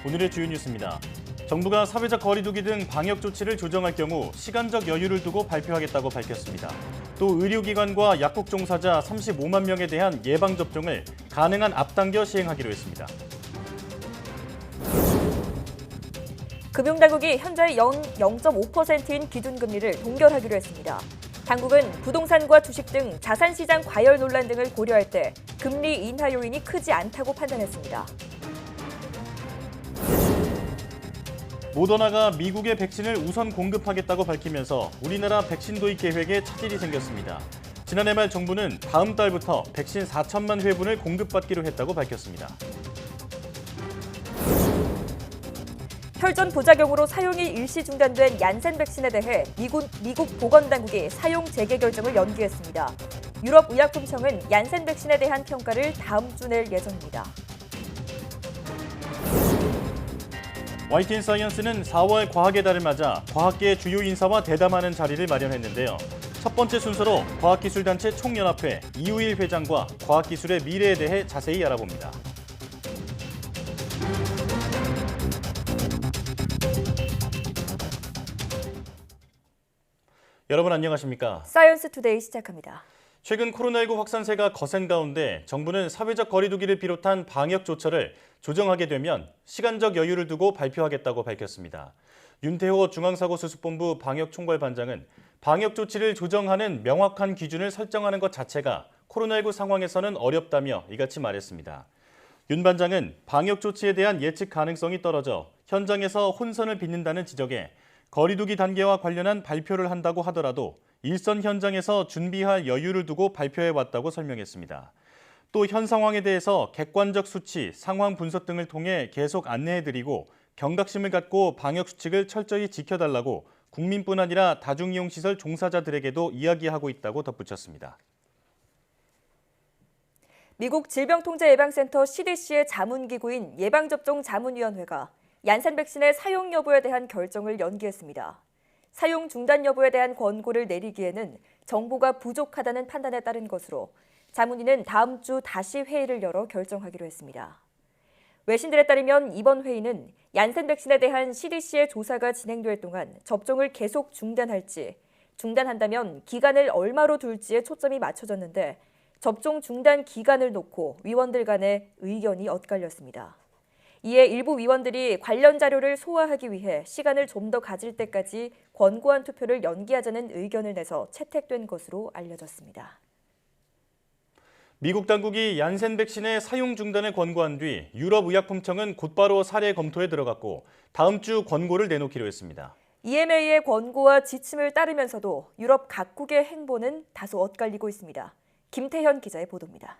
오늘의 주요 뉴스입니다. 정부가 사회적 거리두기 등 방역 조치를 조정할 경우 시간적 여유를 두고 발표하겠다고 밝혔습니다. 또 의료기관과 약국 종사자 35만 명에 대한 예방접종을 가능한 앞당겨 시행하기로 했습니다. 금융당국이 현재 0.5%인 기준금리를 동결하기로 했습니다. 당국은 부동산과 주식 등 자산시장 과열 논란 등을 고려할 때 금리 인하 요인이 크지 않다고 판단했습니다. 모더나가 미국의 백신을 우선 공급하겠다고 밝히면서 우리나라 백신 도입 계획에 차질이 생겼습니다. 지난해 말 정부는 다음 달부터 백신 4천만 회분을 공급받기로 했다고 밝혔습니다. 혈전 부작용으로 사용이 일시 중단된 얀센 백신에 대해 미국 보건당국이 사용 재개 결정을 연기했습니다. 유럽의약품청은 얀센 백신에 대한 평가를 다음 주 낼 예정입니다. YTN 사이언스는 4월 과학의 달을 맞아 과학계의 주요 인사와 대담하는 자리를 마련했는데요. 첫 번째 순서로 과학기술단체 총연합회 이우일 회장과 과학기술의 미래에 대해 자세히 알아봅니다. 여러분 안녕하십니까? 사이언스 투데이 시작합니다. 최근 코로나19 확산세가 거센 가운데 정부는 사회적 거리두기를 비롯한 방역 조처를 조정하게 되면 시간적 여유를 두고 발표하겠다고 밝혔습니다. 윤태호 중앙사고수습본부 방역총괄반장은 방역 조치를 조정하는 명확한 기준을 설정하는 것 자체가 코로나19 상황에서는 어렵다며 이같이 말했습니다. 윤 반장은 방역 조치에 대한 예측 가능성이 떨어져 현장에서 혼선을 빚는다는 지적에 거리두기 단계와 관련한 발표를 한다고 하더라도 일선 현장에서 준비할 여유를 두고 발표해왔다고 설명했습니다. 또 현 상황에 대해서 객관적 수치, 상황 분석 등을 통해 계속 안내해드리고 경각심을 갖고 방역수칙을 철저히 지켜달라고 국민뿐 아니라 다중이용시설 종사자들에게도 이야기하고 있다고 덧붙였습니다. 미국 질병통제예방센터 CDC의 자문기구인 예방접종자문위원회가 얀센 백신의 사용 여부에 대한 결정을 연기했습니다. 사용 중단 여부에 대한 권고를 내리기에는 정보가 부족하다는 판단에 따른 것으로 자문위는 다음 주 다시 회의를 열어 결정하기로 했습니다. 외신들에 따르면 이번 회의는 얀센 백신에 대한 CDC의 조사가 진행될 동안 접종을 계속 중단할지, 중단한다면 기간을 얼마로 둘지에 초점이 맞춰졌는데 접종 중단 기간을 놓고 위원들 간의 의견이 엇갈렸습니다. 이에 일부 위원들이 관련 자료를 소화하기 위해 시간을 좀 더 가질 때까지 권고안 투표를 연기하자는 의견을 내서 채택된 것으로 알려졌습니다. 미국 당국이 얀센 백신의 사용 중단을 권고한 뒤 유럽의약품청은 곧바로 사례 검토에 들어갔고 다음 주 권고를 내놓기로 했습니다. EMA의 권고와 지침을 따르면서도 유럽 각국의 행보는 다소 엇갈리고 있습니다. 김태현 기자의 보도입니다.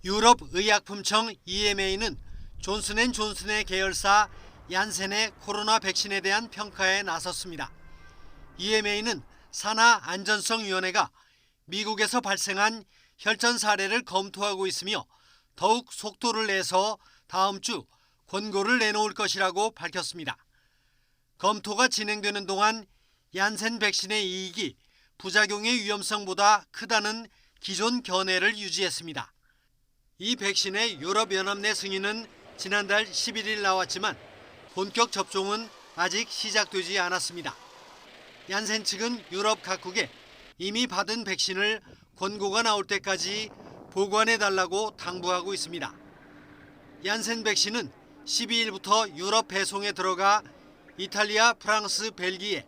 유럽의약품청 EMA는 존슨앤존슨의 계열사 얀센의 코로나 백신에 대한 평가에 나섰습니다. EMA는 산하안전성위원회가 미국에서 발생한 혈전 사례를 검토하고 있으며 더욱 속도를 내서 다음 주 권고를 내놓을 것이라고 밝혔습니다. 검토가 진행되는 동안 얀센 백신의 이익이 부작용의 위험성보다 크다는 기존 견해를 유지했습니다. 이 백신의 유럽연합 내 승인은 지난달 11일 나왔지만 본격 접종은 아직 시작되지 않았습니다. 얀센 측은 유럽 각국에 이미 받은 백신을 권고가 나올 때까지 보관해달라고 당부하고 있습니다. 얀센 백신은 12일부터 유럽 배송에 들어가 이탈리아, 프랑스, 벨기에,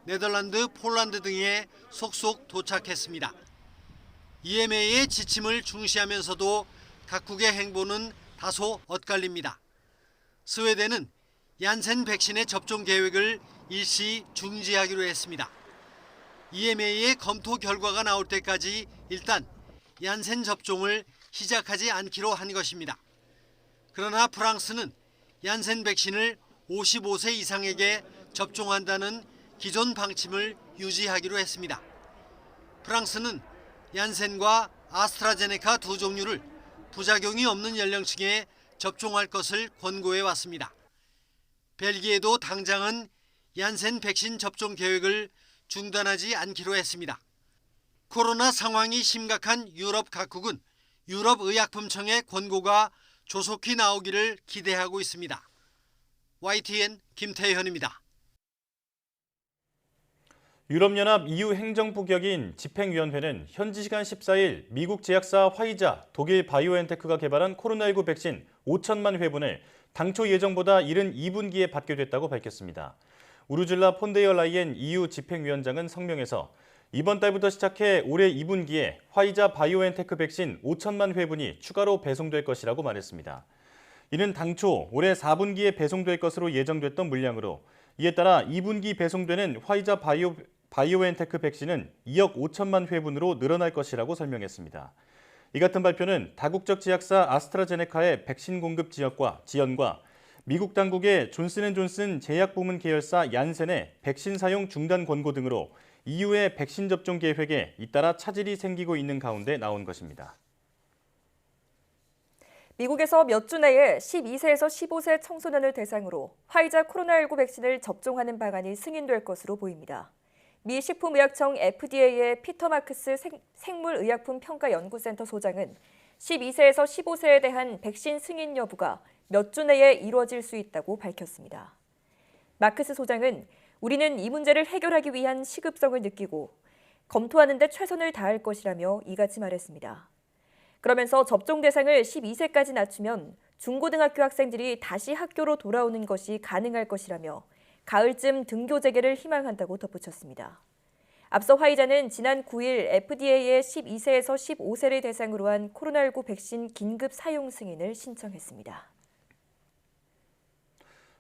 네덜란드, 폴란드 등에 속속 도착했습니다. EMA의 지침을 중시하면서도 각국의 행보는 다소 엇갈립니다. 스웨덴은 얀센 백신의 접종 계획을 일시 중지하기로 했습니다. EMA의 검토 결과가 나올 때까지 일단 얀센 접종을 시작하지 않기로 한 것입니다. 그러나 프랑스는 얀센 백신을 55세 이상에게 접종한다는 기존 방침을 유지하기로 했습니다. 프랑스는 얀센과 아스트라제네카 두 종류를 부작용이 없는 연령층에 접종할 것을 권고해 왔습니다. 벨기에도 당장은 얀센 백신 접종 계획을 중단하지 않기로 했습니다. 코로나 상황이 심각한 유럽 각국은 유럽의약품청의 권고가 조속히 나오기를 기대하고 있습니다. YTN 김태현입니다. 유럽연합 EU 행정부격인 집행위원회는 현지 시간 14일 미국 제약사 화이자, 독일 바이오엔테크가 개발한 코로나19 백신 5천만 회분을 당초 예정보다 이른 2분기에 받게 됐다고 밝혔습니다. 우르줄라 폰데어 라이엔 EU 집행위원장은 성명에서 이번 달부터 시작해 올해 2분기에 화이자 바이오엔테크 백신 5천만 회분이 추가로 배송될 것이라고 말했습니다. 이는 당초 올해 4분기에 배송될 것으로 예정됐던 물량으로 이에 따라 2분기 배송되는 화이자 바이오엔테크 백신은 2억 5천만 회분으로 늘어날 것이라고 설명했습니다. 이 같은 발표는 다국적 제약사 아스트라제네카의 백신 공급 지연과 미국 당국의 존슨앤존슨 제약부문 계열사 얀센의 백신 사용 중단 권고 등으로 EU의 백신 접종 계획에 잇따라 차질이 생기고 있는 가운데 나온 것입니다. 미국에서 몇 주 내에 12세에서 15세 청소년을 대상으로 화이자 코로나19 백신을 접종하는 방안이 승인될 것으로 보입니다. 미 식품의약청 FDA의 피터 마크스 생물의약품 평가연구센터 소장은 12세에서 15세에 대한 백신 승인 여부가 몇 주 내에 이루어질 수 있다고 밝혔습니다. 마크스 소장은 우리는 이 문제를 해결하기 위한 시급성을 느끼고 검토하는 데 최선을 다할 것이라며 이같이 말했습니다. 그러면서 접종 대상을 12세까지 낮추면 중고등학교 학생들이 다시 학교로 돌아오는 것이 가능할 것이라며 가을쯤 등교 재개를 희망한다고 덧붙였습니다. 앞서 화이자는 지난 9일 FDA에 12세에서 15세를 대상으로 한 코로나19 백신 긴급 사용 승인을 신청했습니다.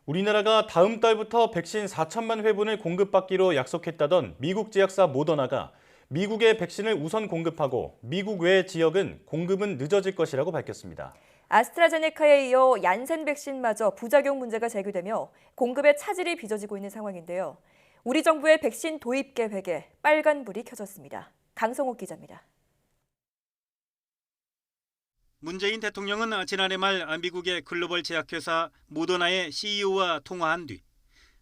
우리나라가 다음 달부터 백신 4천만 회분을 공급받기로 약속했다던 미국 제약사 모더나가 미국의 백신을 우선 공급하고 미국 외 지역은 공급은 늦어질 것이라고 밝혔습니다. 아스트라제네카에 이어 얀센 백신마저 부작용 문제가 제기되며 공급에 차질이 빚어지고 있는 상황인데요. 우리 정부의 백신 도입 계획에 빨간불이 켜졌습니다. 강성옥 기자입니다. 문재인 대통령은 지난해 말 미국의 글로벌 제약회사 모더나의 CEO와 통화한 뒤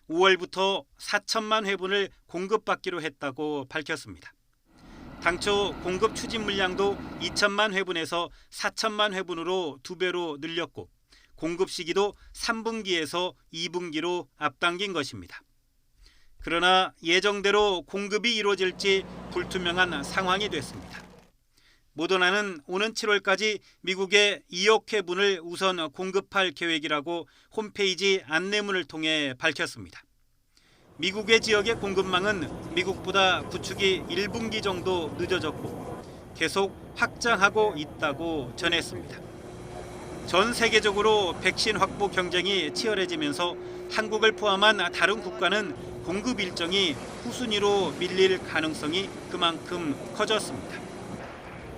5월부터 4천만 회분을 공급받기로 했다고 밝혔습니다. 당초 공급 추진 물량도 2천만 회분에서 4천만 회분으로 2배로 늘렸고 공급 시기도 3분기에서 2분기로 앞당긴 것입니다. 그러나 예정대로 공급이 이루어질지 불투명한 상황이 됐습니다. 모더나는 오는 7월까지 미국에 2억 회분을 우선 공급할 계획이라고 홈페이지 안내문을 통해 밝혔습니다. 미국의 지역의 공급망은 미국보다 구축이 1분기 정도 늦어졌고 계속 확장하고 있다고 전했습니다. 전 세계적으로 백신 확보 경쟁이 치열해지면서 한국을 포함한 다른 국가는 공급 일정이 후순위로 밀릴 가능성이 그만큼 커졌습니다.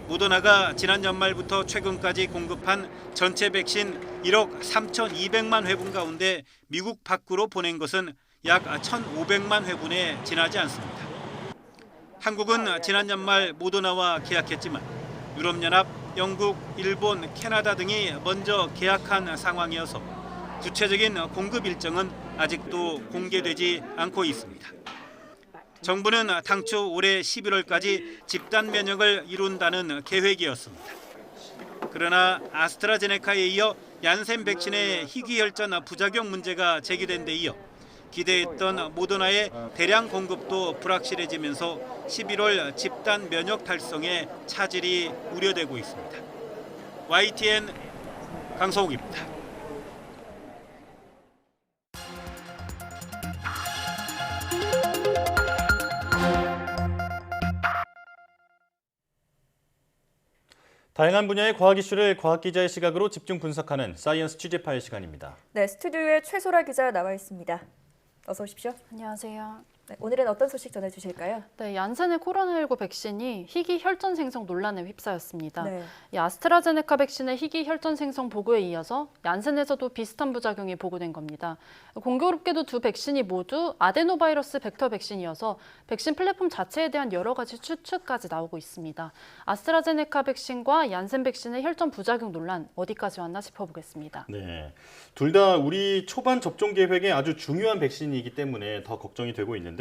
모더나가 지난 연말부터 최근까지 공급한 전체 백신 1억 3,200만 회분 가운데 미국 밖으로 보낸 것은 약 1,500만 회분에 지나지 않습니다. 한국은 지난 연말 모더나와 계약했지만 유럽연합, 영국, 일본, 캐나다 등이 먼저 계약한 상황이어서 구체적인 공급 일정은 아직도 공개되지 않고 있습니다. 정부는 당초 올해 11월까지 집단 면역을 이룬다는 계획이었습니다. 그러나 아스트라제네카에 이어 얀센 백신의 희귀혈전 부작용 문제가 제기된 데 이어 기대했던 모더나의 대량 공급도 불확실해지면서 11월 집단 면역 달성에 차질이 우려되고 있습니다. YTN 강성욱입니다. 다양한 분야의 과학 이슈를 과학 기자의 시각으로 집중 분석하는 사이언스 취재 파일 시간입니다. 네, 스튜디오에 최소라 기자 나와 있습니다. 어서 오십시오. 안녕하세요. 네, 오늘은 어떤 소식 전해주실까요? 네, 얀센의 코로나19 백신이 희귀 혈전 생성 논란에 휩싸였습니다. 네. 이 아스트라제네카 백신의 희귀 혈전 생성 보고에 이어서 얀센에서도 비슷한 부작용이 보고된 겁니다. 공교롭게도 두 백신이 모두 아데노바이러스 벡터 백신이어서 백신 플랫폼 자체에 대한 여러 가지 추측까지 나오고 있습니다. 아스트라제네카 백신과 얀센 백신의 혈전 부작용 논란 어디까지 왔나 짚어보겠습니다. 네, 둘 다 우리 초반 접종 계획에 아주 중요한 백신이기 때문에 더 걱정이 되고 있는데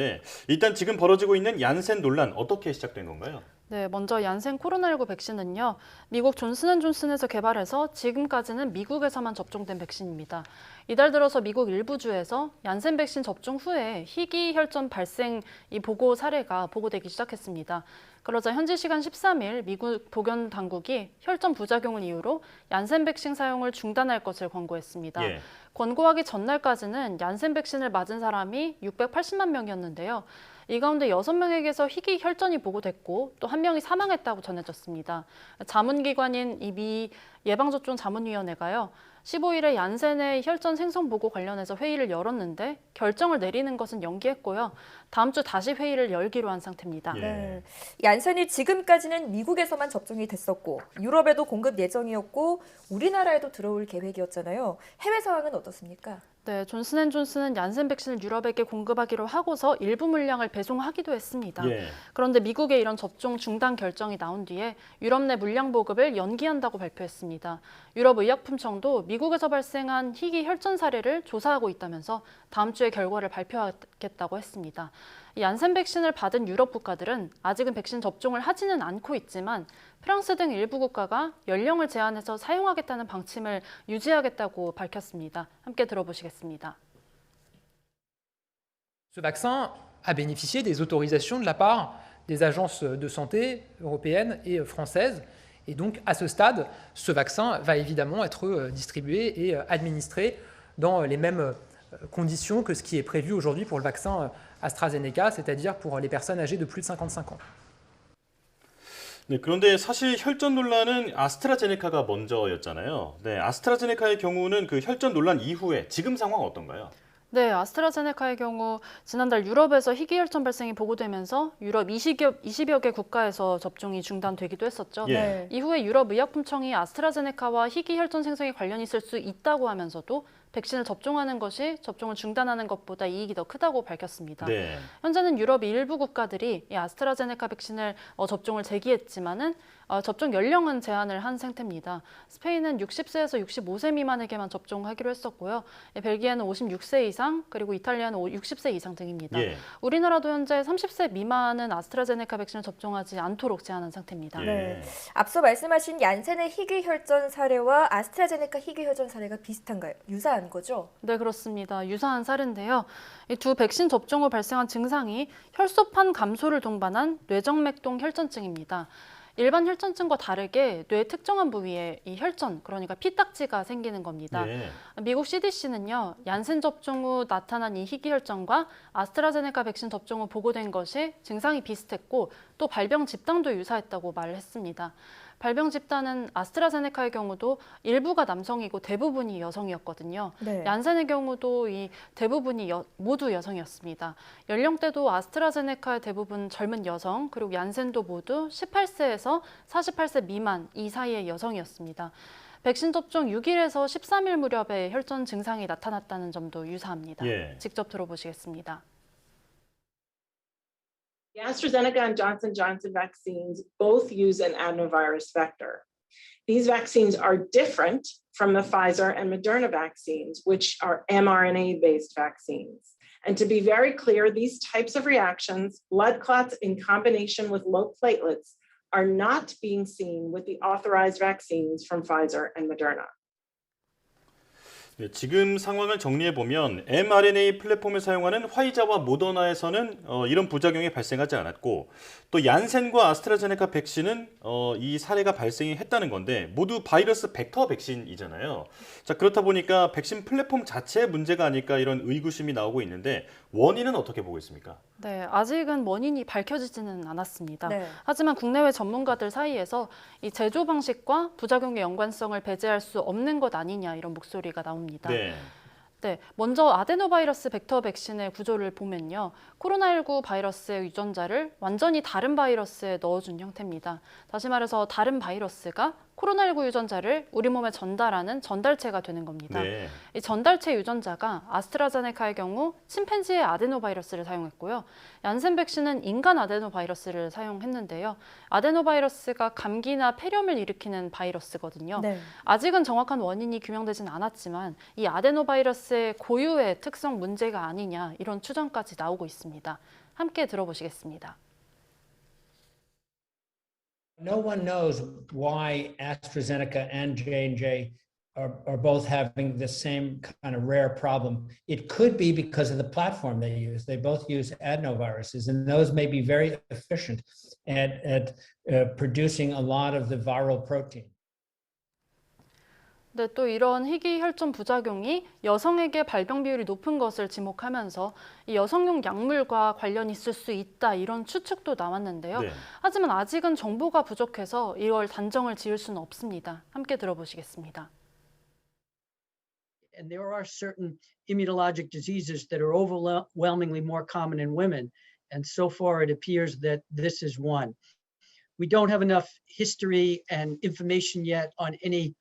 일단 지금 벌어지고 있는 얀센 논란 어떻게 시작된 건가요? 네, 먼저 얀센 코로나19 백신은요, 미국 존슨앤존슨에서 개발해서 지금까지는 미국에서만 접종된 백신입니다. 이달 들어서 미국 일부 주에서 얀센 백신 접종 후에 희귀 혈전 발생 이 보고 사례가 보고되기 시작했습니다. 그러자 현지 시간 13일 미국 보건 당국이 혈전 부작용을 이유로 얀센 백신 사용을 중단할 것을 권고했습니다. 예. 권고하기 전날까지는 얀센 백신을 맞은 사람이 680만 명이었는데요. 이 가운데 6명에게서 희귀 혈전이 보고됐고 또 1명이 사망했다고 전해졌습니다. 자문기관인 이 미 예방접종 자문위원회가요. 15일에 얀센의 혈전 생성 보고 관련해서 회의를 열었는데 결정을 내리는 것은 연기했고요. 다음 주 다시 회의를 열기로 한 상태입니다. 예. 네. 얀센이 지금까지는 미국에서만 접종이 됐었고 유럽에도 공급 예정이었고 우리나라에도 들어올 계획이었잖아요. 해외 상황은 어떻습니까? 네, 존슨앤존슨은 얀센 백신을 유럽에게 공급하기로 하고서 일부 물량을 배송하기도 했습니다. 예. 그런데 미국의 이런 접종 중단 결정이 나온 뒤에 유럽 내 물량 보급을 연기한다고 발표했습니다. 유럽의약품청도 미국에서 발생한 희귀 혈전 사례를 조사하고 있다면서 다음 주에 결과를 발표하겠다고 했습니다. 이 얀센 백신을 받은 유럽 국가들은 아직은 백신 접종을 하지는 않고 있지만 프랑스 등 일부 국가가 연령을 제한해서 사용하겠다는 방침을 유지하겠다고 밝혔습니다. 함께 들어보시겠습니다. Ce vaccin a bénéficié des autorisations de la part des agences de santé européennes et françaises. Et donc, à ce stade, ce vaccin va évidemment être distribué et administré dans les mêmes conditions que ce qui est prévu aujourd'hui pour le vaccin AstraZeneca, c'est-à-dire pour les personnes âgées de plus de 55 ans. 네, 그런데 사실 혈전 논란은 아스트라제네카가 먼저였잖아요. 네, 아스트라제네카의 경우는 그 혈전 논란 이후에 지금 상황 어떤가요? 네, 아스트라제네카의 경우 지난달 유럽에서 희귀 혈전 발생이 보고되면서 유럽 20여 개 국가에서 접종이 중단되기도 했었죠. 예. 네. 이후에 유럽의약품청이 아스트라제네카와 희귀 혈전 생성에 관련이 있을 수 있다고 하면서도 백신을 접종하는 것이 접종을 중단하는 것보다 이익이 더 크다고 밝혔습니다. 네. 현재는 유럽 일부 국가들이 이 아스트라제네카 백신을 접종을 제기했지만은 접종 연령은 제한을 한 상태입니다. 스페인은 60세에서 65세 미만에게만 접종하기로 했었고요. 벨기에는 56세 이상, 그리고 이탈리아는 60세 이상 등입니다. 예. 우리나라도 현재 30세 미만은 아스트라제네카 백신을 접종하지 않도록 제한한 상태입니다. 예. 네. 앞서 말씀하신 얀센의 희귀 혈전 사례와 아스트라제네카 희귀 혈전 사례가 비슷한가요? 유사한 거죠? 네, 그렇습니다. 유사한 사례인데요. 이 두 백신 접종 후 발생한 증상이 혈소판 감소를 동반한 뇌정맥동 혈전증입니다. 일반 혈전증과 다르게 뇌 특정한 부위에 이 혈전, 그러니까 피딱지가 생기는 겁니다. 예. 미국 CDC는요, 얀센 접종 후 나타난 이 희귀 혈전과 아스트라제네카 백신 접종 후 보고된 것이 증상이 비슷했고 또 발병 집단도 유사했다고 말을 했습니다. 발병 집단은 아스트라제네카의 경우도 일부가 남성이고 대부분이 여성이었거든요. 네. 얀센의 경우도 이 대부분이 모두 여성이었습니다. 연령대도 아스트라제네카의 대부분 젊은 여성, 그리고 얀센도 모두 18세에서 48세 미만 이 사이의 여성이었습니다. 백신 접종 6일에서 13일 무렵에 혈전 증상이 나타났다는 점도 유사합니다. 예. 직접 들어보시겠습니다. The AstraZeneca and Johnson & Johnson vaccines both use an adenovirus vector. These vaccines are different from the Pfizer and Moderna vaccines, which are mRNA-based vaccines. And to be very clear, these types of reactions, blood clots in combination with low platelets, are not being seen with the authorized vaccines from Pfizer and Moderna. 네, 지금 상황을 정리해보면 mRNA 플랫폼을 사용하는 화이자와 모더나에서는 이런 부작용이 발생하지 않았고 또 얀센과 아스트라제네카 백신은 이 사례가 발생이 했다는 건데 모두 바이러스 벡터 백신이잖아요. 자, 그렇다 보니까 백신 플랫폼 자체의 문제가 아닐까 이런 의구심이 나오고 있는데 원인은 어떻게 보고 있습니까? 네, 아직은 원인이 밝혀지지는 않았습니다. 네. 하지만 국내외 전문가들 사이에서 이 제조 방식과 부작용의 연관성을 배제할 수 없는 것 아니냐 이런 목소리가 나옵니다. 네. 네, 먼저 아데노바이러스 벡터 백신의 구조를 보면요. 코로나19 바이러스의 유전자를 완전히 다른 바이러스에 넣어준 형태입니다. 다시 말해서 다른 바이러스가 코로나19 유전자를 우리 몸에 전달하는 전달체가 되는 겁니다. 네. 이 전달체 유전자가 아스트라제네카의 경우 침팬지의 아데노바이러스를 사용했고요. 얀센 백신은 인간 아데노바이러스를 사용했는데요. 아데노바이러스가 감기나 폐렴을 일으키는 바이러스거든요. 네. 아직은 정확한 원인이 규명되진 않았지만 이 아데노바이러스의 고유의 특성 문제가 아니냐 이런 추정까지 나오고 있습니다. 함께 들어보시겠습니다. No one knows why AstraZeneca and J&J are both having the same kind of rare problem. It could be because of the platform they use. They both use adenoviruses, and those may be very efficient at producing a lot of the viral protein. 네, 또 이런 희귀혈전 부작용이 여성에게 발병 비율이 높은 것을 지목하면서 이 여성용 약물과 관련이 있을 수 있다 이런 추측도 나왔는데요. 네. 하지만 아직은 정보가 부족해서 이걸 단정을 지을 수는 없습니다. 함께 들어보시겠습니다. And there are certain immunologic diseases that are overwhelmingly more common in women. And so far, it appears that this is one. We don't have enough history and information yet on any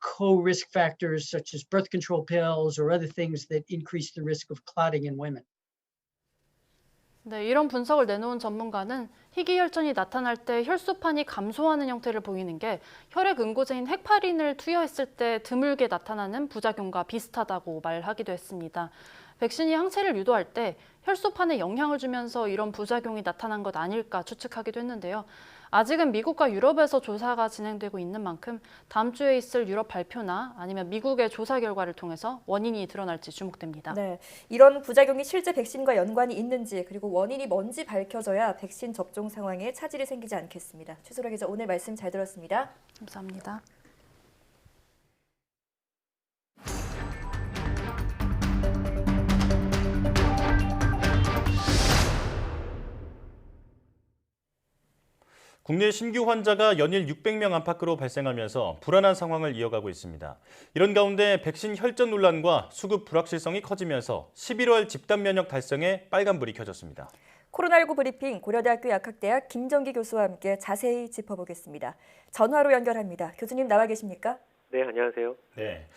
co-risk factors such as birth control pills or other things that increase the risk of clotting in women. 네, 이런 분석을 내놓은 전문가는 희귀혈전이 나타날 때 혈소판이 감소하는 형태를 보이는 게 혈액 응고제인 헤파린을 투여했을 때 드물게 나타나는 부작용과 비슷하다고 말하기도 했습니다. 백신이 항체를 유도할 때 혈소판에 영향을 주면서 이런 부작용이 나타난 것 아닐까 추측하기도 했는데요. 아직은 미국과 유럽에서 조사가 진행되고 있는 만큼 다음 주에 있을 유럽 발표나 아니면 미국의 조사 결과를 통해서 원인이 드러날지 주목됩니다. 네, 이런 부작용이 실제 백신과 연관이 있는지 그리고 원인이 뭔지 밝혀져야 백신 접종 상황에 차질이 생기지 않겠습니다. 최소라 기자 오늘 말씀 잘 들었습니다. 감사합니다. 국내 신규 환자가 연일 600명 안팎으로 발생하면서 불안한 상황을 이어가고 있습니다. 이런 가운데 백신 혈전 논란과 수급 불확실성이 커지면서 11월 집단 면역 달성에 빨간불이 켜졌습니다. 코로나19 브리핑 고려대학교 약학대학 김정기 교수와 함께 자세히 짚어보겠습니다. 전화로 연결합니다. 교수님 나와 계십니까? 네, 안녕하세요. 네.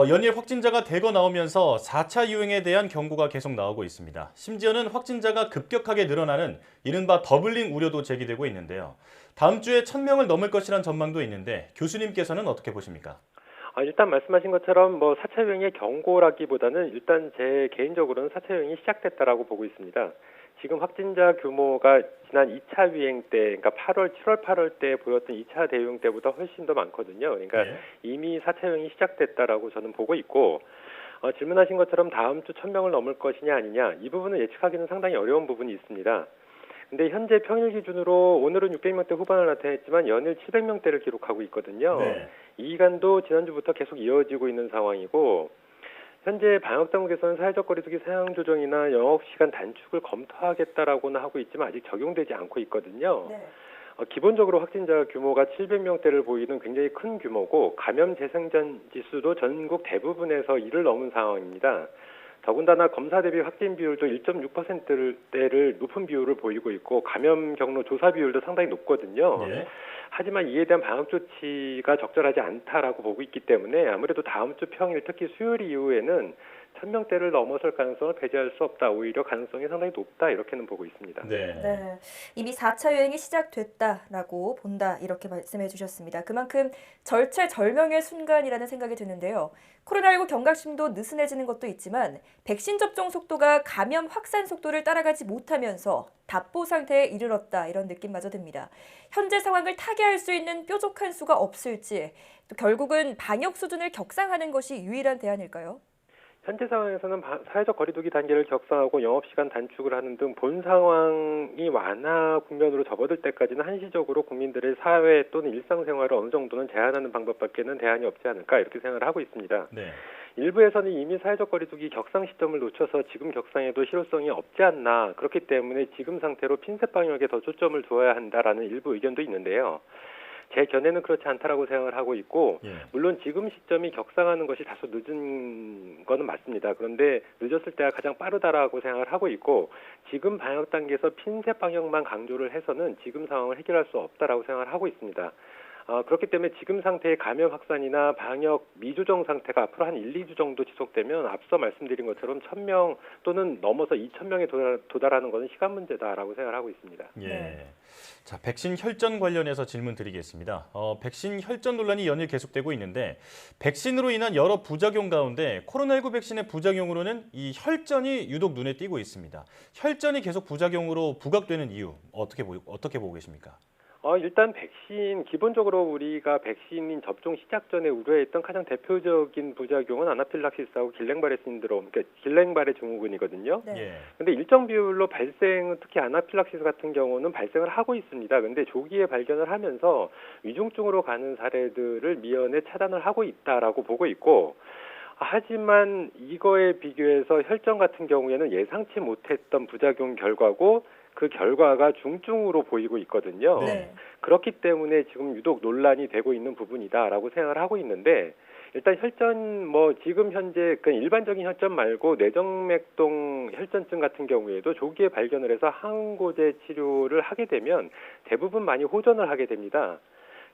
연일 확진자가 대거 나오면서 4차 유행에 대한 경고가 계속 나오고 있습니다. 심지어는 확진자가 급격하게 늘어나는 이른바 더블링 우려도 제기되고 있는데요. 다음 주에 1,000명을 넘을 것이란 전망도 있는데 교수님께서는 어떻게 보십니까? 일단 말씀하신 것처럼 4차 유행의 경고라기보다는 일단 제 개인적으로는 4차 유행이 시작됐다라고 보고 있습니다. 지금 확진자 규모가 지난 2차 유행 때, 그러니까 7월, 8월 때 보였던 2차 대유행 때보다 훨씬 더 많거든요. 그러니까 네. 이미 4차 유행이 시작됐다라고 저는 보고 있고, 질문하신 것처럼 다음 주 1,000명을 넘을 것이냐 아니냐, 이 부분은 예측하기는 상당히 어려운 부분이 있습니다. 근데 현재 평일 기준으로 오늘은 600명대 후반을 나타냈지만 연일 700명대를 기록하고 있거든요. 네. 이 기간도 지난주부터 계속 이어지고 있는 상황이고, 현재 방역당국에서는 사회적 거리두기 사용 조정이나 영업시간 단축을 검토하겠다라고는 하고 있지만 아직 적용되지 않고 있거든요. 네. 기본적으로 확진자 규모가 700명대를 보이는 굉장히 큰 규모고 감염 재생산 지수도 전국 대부분에서 1을 넘은 상황입니다. 더군다나 검사 대비 확진 비율도 1.6%대를 높은 비율을 보이고 있고 감염 경로 조사 비율도 상당히 높거든요. 네. 하지만 이에 대한 방역 조치가 적절하지 않다라고 보고 있기 때문에 아무래도 다음 주 평일 특히 수요일 이후에는 1,000명대를 넘어설 가능성을 배제할 수 없다. 오히려 가능성이 상당히 높다. 이렇게는 보고 있습니다. 네. 네, 이미 4차 유행이 시작됐다라고 본다 이렇게 말씀해 주셨습니다. 그만큼 절체절명의 순간이라는 생각이 드는데요. 코로나19 경각심도 느슨해지는 것도 있지만 백신 접종 속도가 감염 확산 속도를 따라가지 못하면서 답보 상태에 이르렀다 이런 느낌마저 듭니다. 현재 상황을 타개할 수 있는 뾰족한 수가 없을지 또 결국은 방역 수준을 격상하는 것이 유일한 대안일까요? 현재 상황에서는 사회적 거리두기 단계를 격상하고 영업시간 단축을 하는 등 본 상황이 완화 국면으로 접어들 때까지는 한시적으로 국민들의 사회 또는 일상생활을 어느 정도는 제한하는 방법밖에는 대안이 없지 않을까 이렇게 생각을 하고 있습니다. 네. 일부에서는 이미 사회적 거리두기 격상 시점을 놓쳐서 지금 격상에도 실효성이 없지 않나 그렇기 때문에 지금 상태로 핀셋 방역에 더 초점을 두어야 한다라는 일부 의견도 있는데요. 제 견해는 그렇지 않다라고 생각을 하고 있고 물론 지금 시점이 격상하는 것이 다소 늦은 거는 맞습니다. 그런데 늦었을 때가 가장 빠르다라고 생각을 하고 있고 지금 방역 단계에서 핀셋 방역만 강조를 해서는 지금 상황을 해결할 수 없다라고 생각을 하고 있습니다. 그렇기 때문에 지금 상태의 감염 확산이나 방역 미조정 상태가 앞으로 한 1, 2주 정도 지속되면 앞서 말씀드린 것처럼 1,000명 또는 넘어서 2,000명에 도달하는 것은 시간 문제다라고 생각을 하고 있습니다. 예. 자, 백신 혈전 관련해서 질문 드리겠습니다. 백신 혈전 논란이 연일 계속되고 있는데 백신으로 인한 여러 부작용 가운데 코로나19 백신의 부작용으로는 이 혈전이 유독 눈에 띄고 있습니다. 혈전이 계속 부작용으로 부각되는 이유 어떻게 보고 계십니까? 일단 백신, 기본적으로 우리가 백신 접종 시작 전에 우려했던 가장 대표적인 부작용은 아나필락시스하고 길랭바레 신드롬, 그러니까 길랭바레 증후군이거든요. 네. 예. 근데 일정 비율로 발생, 특히 아나필락시스 같은 경우는 발생을 하고 있습니다. 근데 조기에 발견을 하면서 위중증으로 가는 사례들을 미연에 차단을 하고 있다라고 보고 있고, 하지만 이거에 비교해서 혈전 같은 경우에는 예상치 못했던 부작용 결과고 그 결과가 중증으로 보이고 있거든요. 네. 그렇기 때문에 지금 유독 논란이 되고 있는 부분이다라고 생각을 하고 있는데, 일단 혈전 지금 현재 그 일반적인 혈전 말고 뇌정맥동 혈전증 같은 경우에도 조기에 발견을 해서 항고제 치료를 하게 되면 대부분 많이 호전을 하게 됩니다.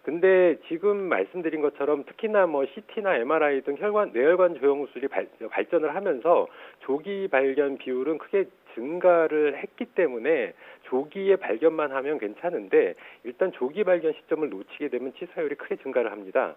근데 지금 말씀드린 것처럼 특히나 CT나 MRI 등 뇌혈관 조영술이 발전을 하면서 조기 발견 비율은 크게 증가를 했기 때문에 조기에 발견만 하면 괜찮은데, 일단 조기 발견 시점을 놓치게 되면 치사율이 크게 증가를 합니다.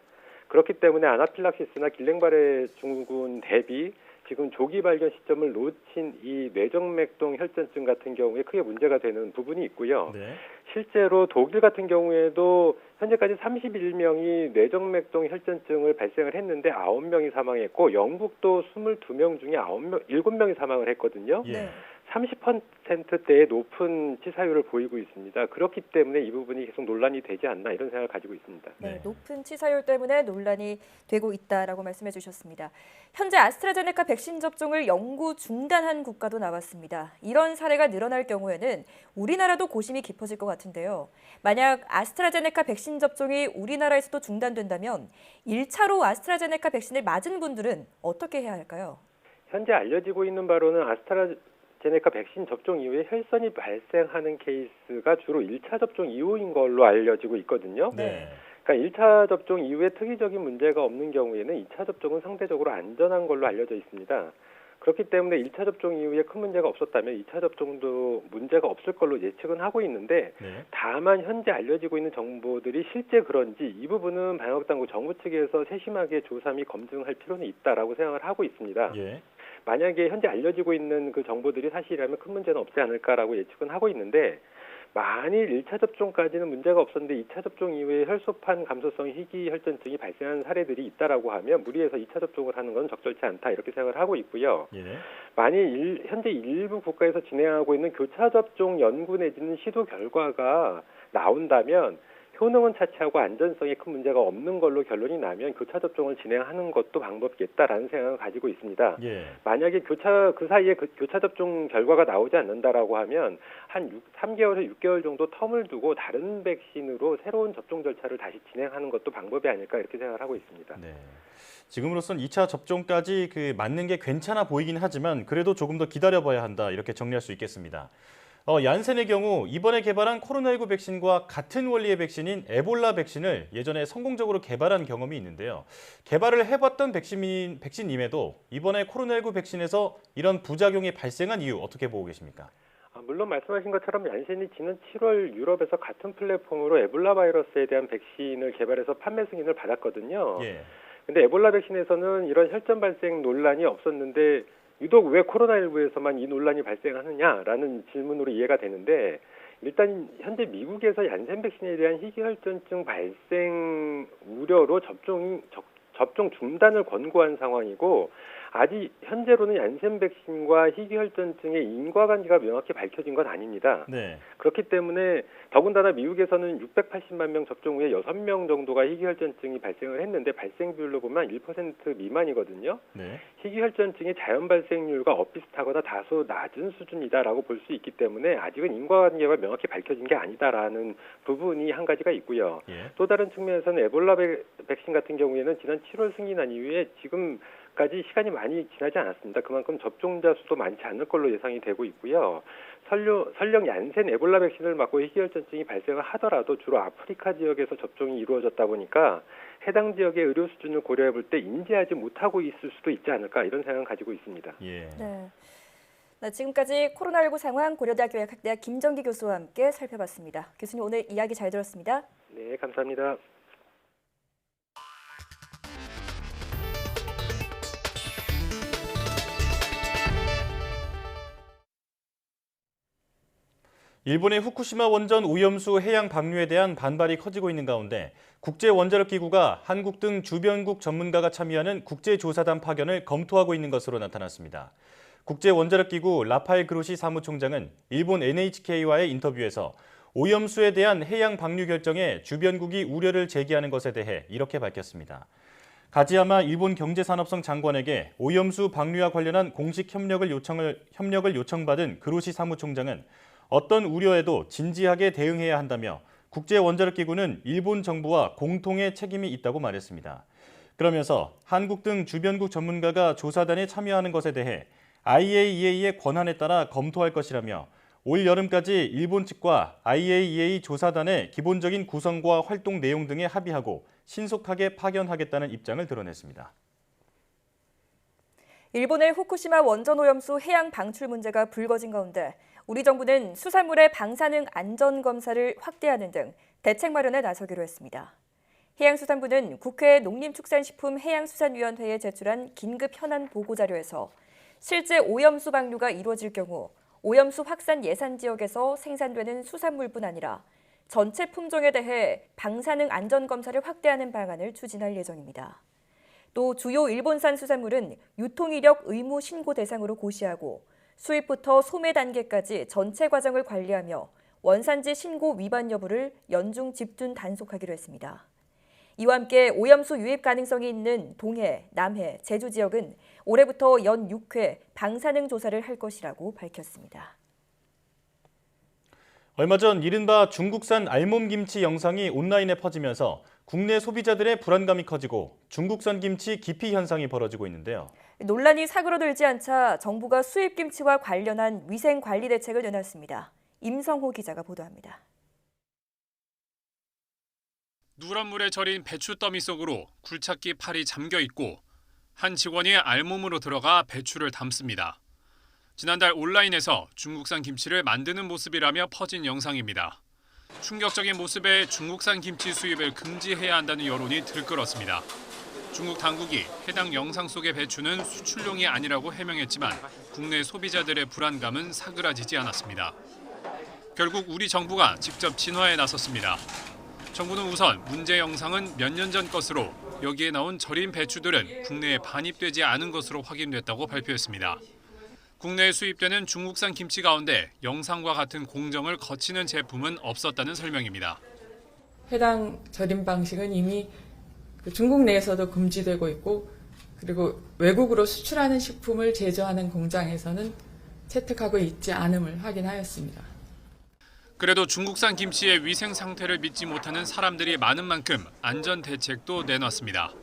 그렇기 때문에 아나필락시스나 길랭바레 증후군 대비 지금 조기 발견 시점을 놓친 이 뇌정맥동 혈전증 같은 경우에 크게 문제가 되는 부분이 있고요. 네. 실제로 독일 같은 경우에도 현재까지 31명이 뇌정맥동 혈전증을 발생을 했는데 9명이 사망했고, 영국도 22명 중에 7명이 사망을 했거든요. 예. 30%대의 높은 치사율을 보이고 있습니다. 그렇기 때문에 이 부분이 계속 논란이 되지 않나 이런 생각을 가지고 있습니다. 네, 네. 높은 치사율 때문에 논란이 되고 있다라고 말씀해 주셨습니다. 현재 아스트라제네카 백신 접종을 영구 중단한 국가도 나왔습니다. 이런 사례가 늘어날 경우에는 우리나라도 고심이 깊어질 것 같은데요. 만약 아스트라제네카 백신 접종이 우리나라에서도 중단된다면 1차로 아스트라제네카 백신을 맞은 분들은 어떻게 해야 할까요? 현재 알려지고 있는 바로는 아스트라제네카 백신 접종 이후에 혈선이 발생하는 케이스가 주로 1차 접종 이후인 걸로 알려지고 있거든요. 네. 그러니까 1차 접종 이후에 특이적인 문제가 없는 경우에는 2차 접종은 상대적으로 안전한 걸로 알려져 있습니다. 그렇기 때문에 1차 접종 이후에 큰 문제가 없었다면 2차 접종도 문제가 없을 걸로 예측은 하고 있는데, 네. 다만 현재 알려지고 있는 정보들이 실제 그런지 이 부분은 방역당국 정부 측에서 세심하게 조사 및 검증할 필요는 있다라고 생각을 하고 있습니다. 예. 만약에 현재 알려지고 있는 그 정보들이 사실이라면 큰 문제는 없지 않을까라고 예측은 하고 있는데, 만일 1차 접종까지는 문제가 없었는데 2차 접종 이후에 혈소판 감소성 희귀혈전증이 발생한 사례들이 있다라고 하면 무리해서 2차 접종을 하는 건 적절치 않다 이렇게 생각을 하고 있고요. 예. 만일 현재 일부 국가에서 진행하고 있는 교차 접종 연구 내지는 시도 결과가 나온다면 효능은 차치하고 안전성에 큰 문제가 없는 걸로 결론이 나면 교차 접종을 진행하는 것도 방법이겠다라는 생각을 가지고 있습니다. 예. 만약에 그 사이에 교차 접종 결과가 나오지 않는다라고 하면 한 3개월에서 6개월 정도 텀을 두고 다른 백신으로 새로운 접종 절차를 다시 진행하는 것도 방법이 아닐까 이렇게 생각을 하고 있습니다. 네. 지금으로선 2차 접종까지 맞는 게 괜찮아 보이긴 하지만 그래도 조금 더 기다려봐야 한다 이렇게 정리할 수 있겠습니다. 얀센의 경우 이번에 개발한 코로나19 백신과 같은 원리의 백신인 에볼라 백신을 예전에 성공적으로 개발한 경험이 있는데요. 개발을 해봤던 백신임에도 이번에 코로나19 백신에서 이런 부작용이 발생한 이유 어떻게 보고 계십니까? 물론 말씀하신 것처럼 얀센이 지난 7월 유럽에서 같은 플랫폼으로 에볼라 바이러스에 대한 백신을 개발해서 판매 승인을 받았거든요. 예. 근데 에볼라 백신에서는 이런 혈전 발생 논란이 없었는데 유독 왜 코로나19에서만 이 논란이 발생하느냐라는 질문으로 이해가 되는데, 일단 현재 미국에서 얀센 백신에 대한 희귀혈전증 발생 우려로 접종 중단을 권고한 상황이고, 아직 현재로는 얀센 백신과 희귀혈전증의 인과관계가 명확히 밝혀진 건 아닙니다. 네. 그렇기 때문에 더군다나 미국에서는 680만 명 접종 후에 6명 정도가 희귀혈전증이 발생을 했는데 발생 비율로 보면 1% 미만이거든요. 네. 희귀혈전증의 자연 발생률과 엇비슷하거나 다소 낮은 수준이다라고 볼 수 있기 때문에 아직은 인과관계가 명확히 밝혀진 게 아니다라는 부분이 한 가지가 있고요. 예. 또 다른 측면에서는 에볼라 백신 같은 경우에는 지난 7월 승인한 이후에 지금까지 시간이 많이 지나지 않았습니다. 그만큼 접종자 수도 많지 않을 걸로 예상이 되고 있고요. 설령 얀센 에볼라 백신을 맞고 희귀혈전증이 발생을 하더라도 주로 아프리카 지역에서 접종이 이루어졌다 보니까 해당 지역의 의료 수준을 고려해 볼 때 인지하지 못하고 있을 수도 있지 않을까 이런 생각을 가지고 있습니다. 예. 네. 지금까지 코로나19 상황 고려대학교 약학대학 김정기 교수와 함께 살펴봤습니다. 교수님 오늘 이야기 잘 들었습니다. 네, 감사합니다. 일본의 후쿠시마 원전 오염수 해양 방류에 대한 반발이 커지고 있는 가운데 국제원자력기구가 한국 등 주변국 전문가가 참여하는 국제조사단 파견을 검토하고 있는 것으로 나타났습니다. 국제원자력기구 라파엘 그로시 사무총장은 일본 NHK와의 인터뷰에서 오염수에 대한 해양 방류 결정에 주변국이 우려를 제기하는 것에 대해 이렇게 밝혔습니다. 가지야마 일본 경제산업성 장관에게 오염수 방류와 관련한 공식 협력을 요청받은 그로시 사무총장은 어떤 우려에도 진지하게 대응해야 한다며 국제원자력기구는 일본 정부와 공통의 책임이 있다고 말했습니다. 그러면서 한국 등 주변국 전문가가 조사단에 참여하는 것에 대해 IAEA의 권한에 따라 검토할 것이라며 올 여름까지 일본 측과 IAEA 조사단의 기본적인 구성과 활동 내용 등에 합의하고 신속하게 파견하겠다는 입장을 드러냈습니다. 일본의 후쿠시마 원전 오염수 해양 방출 문제가 불거진 가운데 우리 정부는 수산물의 방사능 안전 검사를 확대하는 등 대책 마련에 나서기로 했습니다. 해양수산부는 국회 농림축산식품해양수산위원회에 제출한 긴급 현안 보고자료에서 실제 오염수 방류가 이루어질 경우 오염수 확산 예산 지역에서 생산되는 수산물뿐 아니라 전체 품종에 대해 방사능 안전 검사를 확대하는 방안을 추진할 예정입니다. 또 주요 일본산 수산물은 유통이력 의무 신고 대상으로 고시하고 수입부터 소매 단계까지 전체 과정을 관리하며 원산지 신고 위반 여부를 연중 집중 단속하기로 했습니다. 이와 함께 오염수 유입 가능성이 있는 동해, 남해, 제주 지역은 올해부터 연 6회 방사능 조사를 할 것이라고 밝혔습니다. 얼마 전 이른바 중국산 알몸 김치 영상이 온라인에 퍼지면서 국내 소비자들의 불안감이 커지고 중국산 김치 기피 현상이 벌어지고 있는데요. 논란이 사그러들지 않자 정부가 수입 김치와 관련한 위생 관리 대책을 내놨습니다. 임성호 기자가 보도합니다. 누런 물에 절인 배추 더미 속으로 굴착기 팔이 잠겨 있고 한 직원이 알몸으로 들어가 배추를 담습니다. 지난달 온라인에서 중국산 김치를 만드는 모습이라며 퍼진 영상입니다. 충격적인 모습에 중국산 김치 수입을 금지해야 한다는 여론이 들끓었습니다. 중국 당국이 해당 영상 속의 배추는 수출용이 아니라고 해명했지만 국내 소비자들의 불안감은 사그라지지 않았습니다. 결국 우리 정부가 직접 진화에 나섰습니다. 정부는 우선 문제 영상은 몇 년 전 것으로 여기에 나온 절인 배추들은 국내에 반입되지 않은 것으로 확인됐다고 발표했습니다. 국내에 수입되는 중국산 김치 가운데 영상과 같은 공정을 거치는 제품은 없었다는 설명입니다. 해당 절임 방식은 이미 중국 내에서도 금지되고 있고 그리고 외국으로 수출하는 식품을 제조하는 공장에서는 채택하고 있지 않음을 확인하였습니다. 그래도 중국산 김치의 위생 상태를 믿지 못하는 사람들이 많은 만큼 안전 대책도 내놨습니다.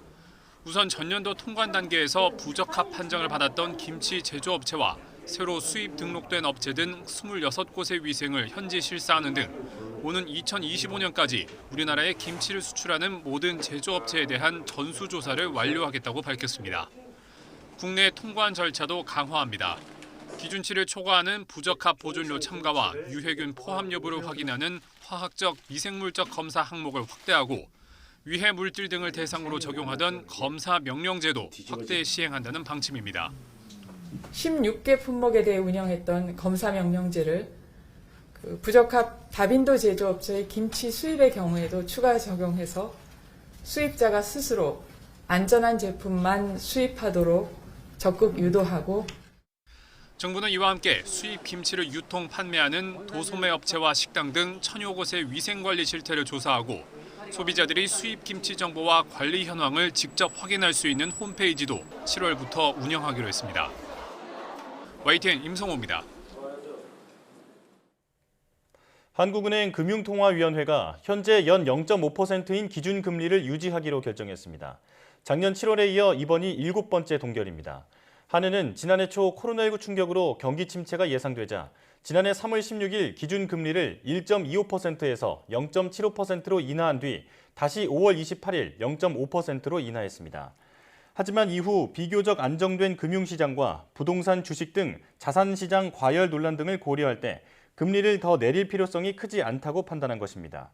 우선 전년도 통관 단계에서 부적합 판정을 받았던 김치 제조업체와 새로 수입 등록된 업체 등 26곳의 위생을 현지 실사하는 등 오는 2025년까지 우리나라에 김치를 수출하는 모든 제조업체에 대한 전수조사를 완료하겠다고 밝혔습니다. 국내 통관 절차도 강화합니다. 기준치를 초과하는 부적합 보존료 첨가와 유해균 포함 여부를 확인하는 화학적, 미생물적 검사 항목을 확대하고 위해 물질 등을 대상으로 적용하던 검사 명령제도 확대 시행한다는 방침입니다. 16개 품목에 대해 운영했던 검사 명령제를 부적합 다빈도 제조업체의 김치 수입의 경우에도 추가 적용해서 수입자가 스스로 안전한 제품만 수입하도록 적극 유도하고 정부는 이와 함께 수입 김치를 유통 판매하는 도소매 업체와 식당 등 1000여 곳의 위생관리 실태를 조사하고 소비자들이 수입 김치 정보와 관리 현황을 직접 확인할 수 있는 홈페이지도 7월부터 운영하기로 했습니다. YTN 임성호입니다. 한국은행 금융통화위원회가 현재 연 0.5%인 기준금리를 유지하기로 결정했습니다. 작년 7월에 이어 이번이 7번째 동결입니다. 한은은 지난해 초 코로나19 충격으로 경기 침체가 예상되자 지난해 3월 16일 기준금리를 1.25%에서 0.75%로 인하한 뒤 다시 5월 28일 0.5%로 인하했습니다. 하지만 이후 비교적 안정된 금융시장과 부동산 주식 등 자산시장 과열 논란 등을 고려할 때 금리를 더 내릴 필요성이 크지 않다고 판단한 것입니다.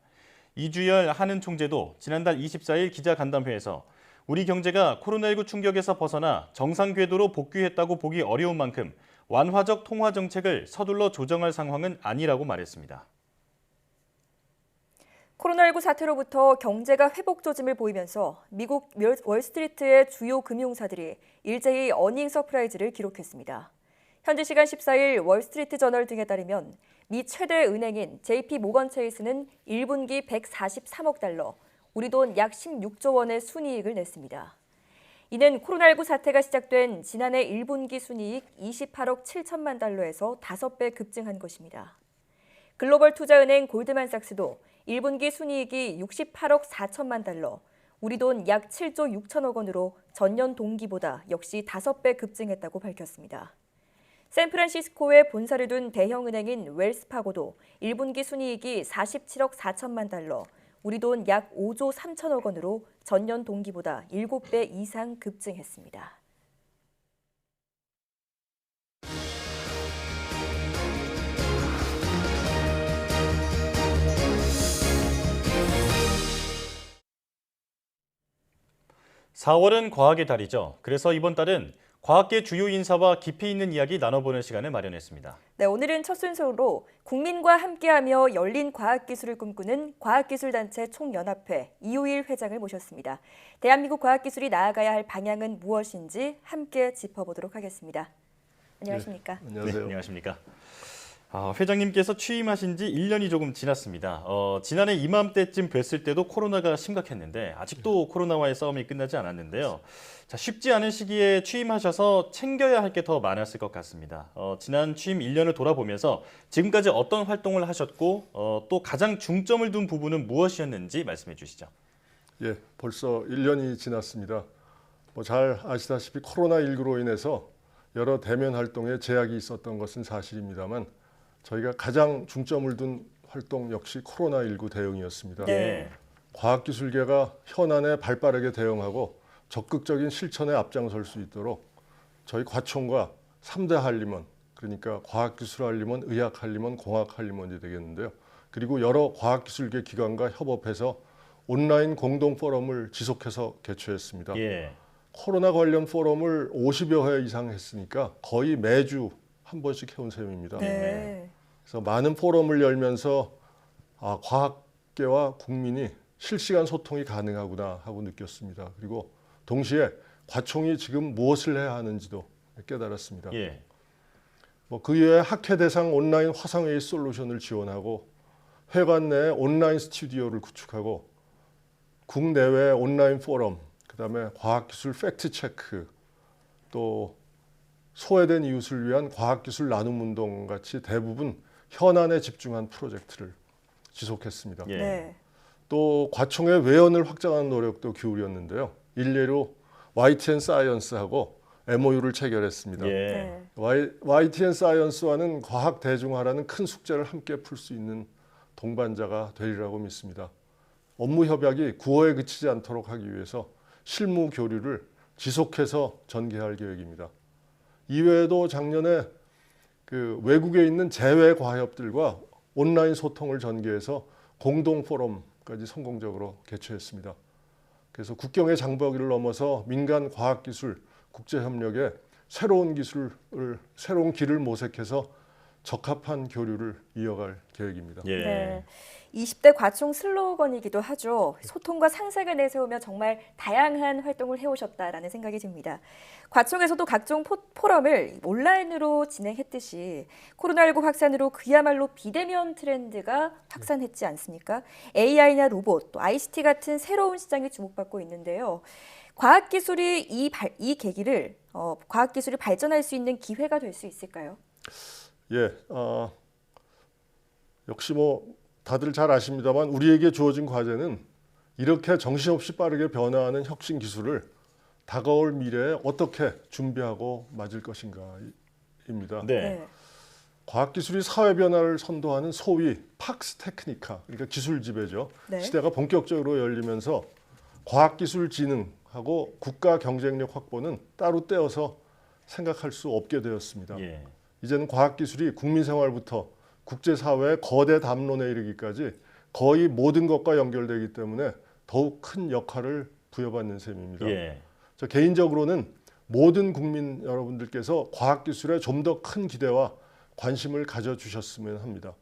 이주열 한은 총재도 지난달 24일 기자간담회에서 우리 경제가 코로나19 충격에서 벗어나 정상 궤도로 복귀했다고 보기 어려운 만큼 완화적 통화 정책을 서둘러 조정할 상황은 아니라고 말했습니다. 코로나19 사태로부터 경제가 회복 조짐을 보이면서 미국 월스트리트의 주요 금융사들이 일제히 어닝 서프라이즈를 기록했습니다. 현지 시간 14일 월스트리트 저널 등에 따르면 미 최대 은행인 JP 모건 체이스는 1분기 143억 달러, 우리 돈 약 16조 원의 순이익을 냈습니다. 이는 코로나19 사태가 시작된 지난해 1분기 순이익 28억 7천만 달러에서 5배 급증한 것입니다. 글로벌 투자은행 골드만삭스도 1분기 순이익이 68억 4천만 달러, 우리 돈 약 7조 6천억 원으로 전년 동기보다 역시 5배 급증했다고 밝혔습니다. 샌프란시스코에 본사를 둔 대형은행인 웰스파고도 1분기 순이익이 47억 4천만 달러, 우리 돈 약 5조 3천억 원으로 전년 동기보다 7배 이상 급증했습니다. (4월은) 과학의 달이죠. 그래서 이번 달은 과학계 주요 인사와 깊이 있는 이야기 나눠보는 시간을 마련했습니다. 네, 오늘은 첫 순서로 국민과 함께하며 열린 과학기술을 꿈꾸는 과학기술단체 총연합회 이호일 회장을 모셨습니다. 대한민국 과학기술이 나아가야 할 방향은 무엇인지 함께 짚어보도록 하겠습니다. 안녕하십니까? 네, 안녕하세요. 네, 안녕하십니까? 회장님께서 취임하신 지 1년이 조금 지났습니다. 지난해 이맘때쯤 뵀을 때도 코로나가 심각했는데 아직도 코로나와의 싸움이 끝나지 않았는데요. 자, 쉽지 않은 시기에 취임하셔서 챙겨야 할 게 더 많았을 것 같습니다. 지난 취임 1년을 돌아보면서 지금까지 어떤 활동을 하셨고 또 가장 중점을 둔 부분은 무엇이었는지 말씀해 주시죠. 예, 벌써 1년이 지났습니다. 잘 아시다시피 코로나19로 인해서 여러 대면 활동에 제약이 있었던 것은 사실입니다만 저희가 가장 중점을 둔 활동 역시 코로나19 대응이었습니다. 네. 과학기술계가 현안에 발빠르게 대응하고 적극적인 실천에 앞장설 수 있도록 저희 과총과 3대 한림원, 그러니까 과학기술한림원, 의학한림원, 공학한림원이 되겠는데요. 그리고 여러 과학기술계 기관과 협업해서 온라인 공동 포럼을 지속해서 개최했습니다. 예. 코로나 관련 포럼을 50여 회 이상 했으니까 거의 매주 한 번씩 해온 셈입니다. 네. 그래서 많은 포럼을 열면서 과학계와 국민이 실시간 소통이 가능하구나 하고 느꼈습니다. 그리고 동시에 과총이 지금 무엇을 해야 하는지도 깨달았습니다. 예. 그 이외에 학회 대상 온라인 화상회의 솔루션을 지원하고 회관 내 온라인 스튜디오를 구축하고 국내외 온라인 포럼, 그다음에 과학기술 팩트체크, 또 소외된 이웃을 위한 과학기술 나눔운동 같이 대부분 현안에 집중한 프로젝트를 지속했습니다. 예. 네. 또 과총의 외연을 확장하는 노력도 기울였는데요. 일례로 YTN 사이언스하고 MOU를 체결했습니다. 예. YTN 사이언스와는 과학 대중화라는 큰 숙제를 함께 풀 수 있는 동반자가 되리라고 믿습니다. 업무 협약이 구호에 그치지 않도록 하기 위해서 실무 교류를 지속해서 전개할 계획입니다. 이외에도 작년에 외국에 있는 재외 과협들과 온라인 소통을 전개해서 공동 포럼까지 성공적으로 개최했습니다. 그래서 국경의 장벽을 넘어서 민간 과학기술 국제협력에 새로운 길을 모색해서 적합한 교류를 이어갈 계획입니다. 예. 네. 20대 과총 슬로건이기도 하죠. 소통과 상생을 내세우며 정말 다양한 활동을 해오셨다라는 생각이 듭니다. 과총에서도 각종 포럼을 온라인으로 진행했듯이 코로나19 확산으로 그야말로 비대면 트렌드가 확산했지 않습니까? AI나 로봇, 또 ICT 같은 새로운 시장이 주목받고 있는데요. 과학기술이 이 계기를 과학기술이 발전할 수 있는 기회가 될 수 있을까요? 예, 역시 다들 잘 아십니다만 우리에게 주어진 과제는 이렇게 정신없이 빠르게 변화하는 혁신 기술을 다가올 미래에 어떻게 준비하고 맞을 것인가입니다. 네. 과학기술이 사회 변화를 선도하는 소위 팍스 테크니카, 그러니까 기술 지배죠. 네. 시대가 본격적으로 열리면서 과학기술 진흥하고 국가 경쟁력 확보는 따로 떼어서 생각할 수 없게 되었습니다. 예. 이제는 과학기술이 국민생활부터 국제사회의 거대 담론에 이르기까지 거의 모든 것과 연결되기 때문에 더욱 큰 역할을 부여받는 셈입니다. 예. 저 개인적으로는 모든 국민 여러분들께서 과학기술에 좀 더 큰 기대와 관심을 가져주셨으면 합니다.